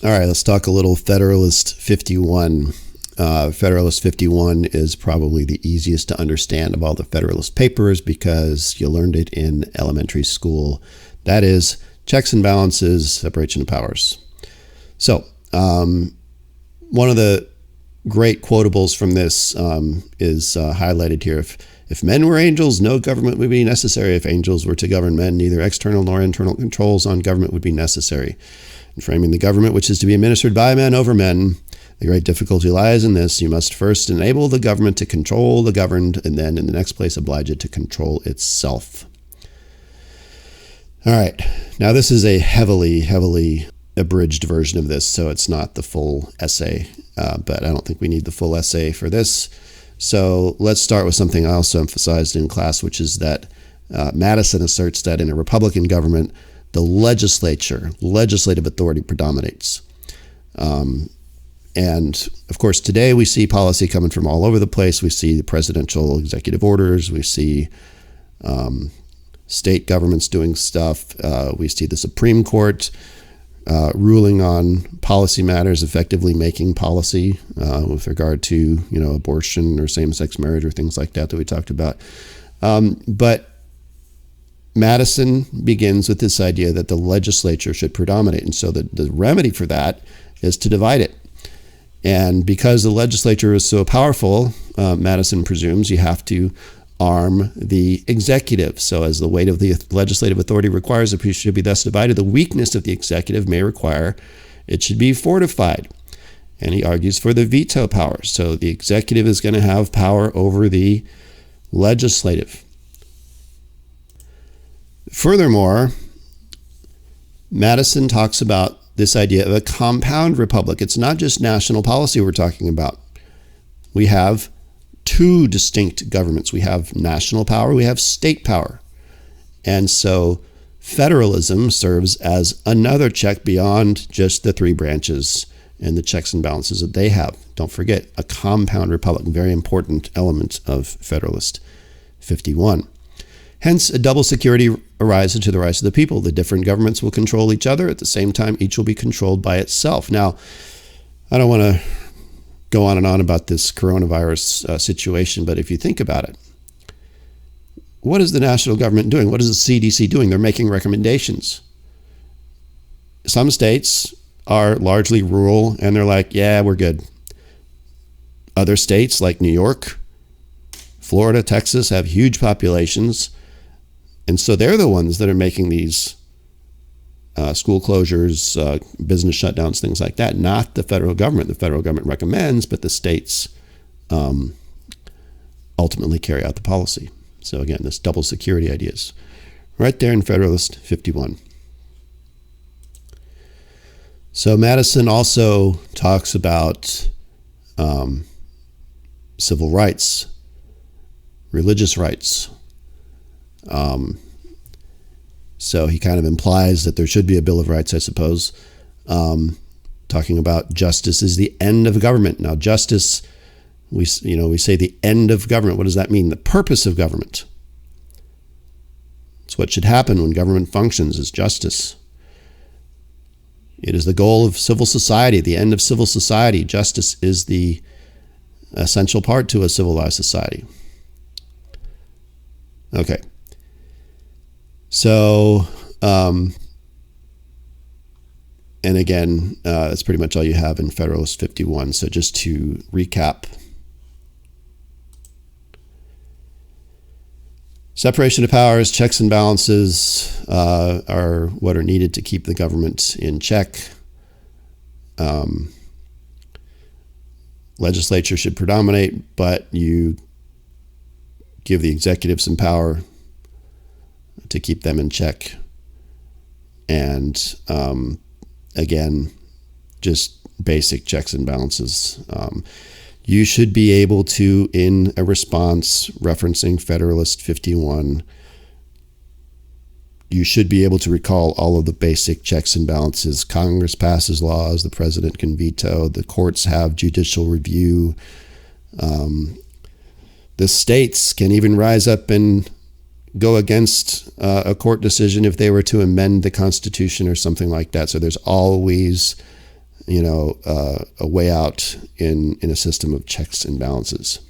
All right, let's talk a little Federalist 51. Federalist 51 is probably the easiest to understand of all the Federalist papers because you learned it in elementary school. That is checks and balances, separation of powers. So one of the great quotables from this is highlighted here. If men were angels, no government would be necessary. If angels were to govern men, neither external nor internal controls on government would be necessary. In framing the government, which is to be administered by men over men, the great difficulty lies in this. You must first enable the government to control the governed, and then in the next place oblige it to control itself. All right. Now this is a heavily abridged version of this, so it's not the full essay, but I don't think we need the full essay for this. So let's start with something I also emphasized in class, which is that Madison asserts that in a Republican government, the legislative authority predominates. And of course, today we see policy coming from all over the place. We see the presidential executive orders. We see state governments doing stuff. We see the Supreme Court ruling on policy matters, effectively making policy with regard to, abortion or same-sex marriage or things like that we talked about. But Madison begins with this idea that the legislature should predominate. And so the remedy for that is to divide it. And because the legislature is so powerful, Madison presumes you have to arm the executive. So as the weight of the legislative authority requires it should be thus divided, the weakness of the executive may require it should be fortified. And he argues for the veto power. So the executive is going to have power over the legislative. Furthermore, Madison talks about this idea of a compound republic. It's not just national policy we're talking about. We have two distinct governments. We have national power, we have state power. And so federalism serves as another check beyond just the three branches and the checks and balances that they have. Don't forget, a compound republic, very important element of Federalist 51. Hence, a double security arises to the rights of the people. The different governments will control each other. At the same time, each will be controlled by itself. Now, I don't want to go on and on about this coronavirus situation, but if you think about it, what is the national government doing? What is the CDC doing? They're making recommendations. Some states are largely rural, and they're like, yeah, we're good. Other states like New York, Florida, Texas have huge populations. And so they're the ones that are making these school closures, business shutdowns, things like that, not the federal government. The federal government recommends, but the states ultimately carry out the policy. So again, this double security idea is right there in Federalist 51. So Madison also talks about civil rights, religious rights. So he kind of implies that there should be a Bill of Rights, I suppose, talking about justice is the end of government. Now, justice, we say the end of government. What does that mean? The purpose of government. It's what should happen when government functions is justice. It is the goal of civil society, the end of civil society. Justice is the essential part to a civilized society. Okay. So, and again, that's pretty much all you have in Federalist 51. So just to recap, separation of powers, checks and balances are what are needed to keep the government in check. Legislature should predominate, but you give the executive some power to keep them in check. And again, just basic checks and balances. You should be able to, in a response referencing Federalist 51, you should be able to recall all of the basic checks and balances. Congress passes laws, the president can veto, the courts have judicial review. The states can even rise up and go against a court decision if they were to amend the Constitution or something like that. So there's always a way out in a system of checks and balances.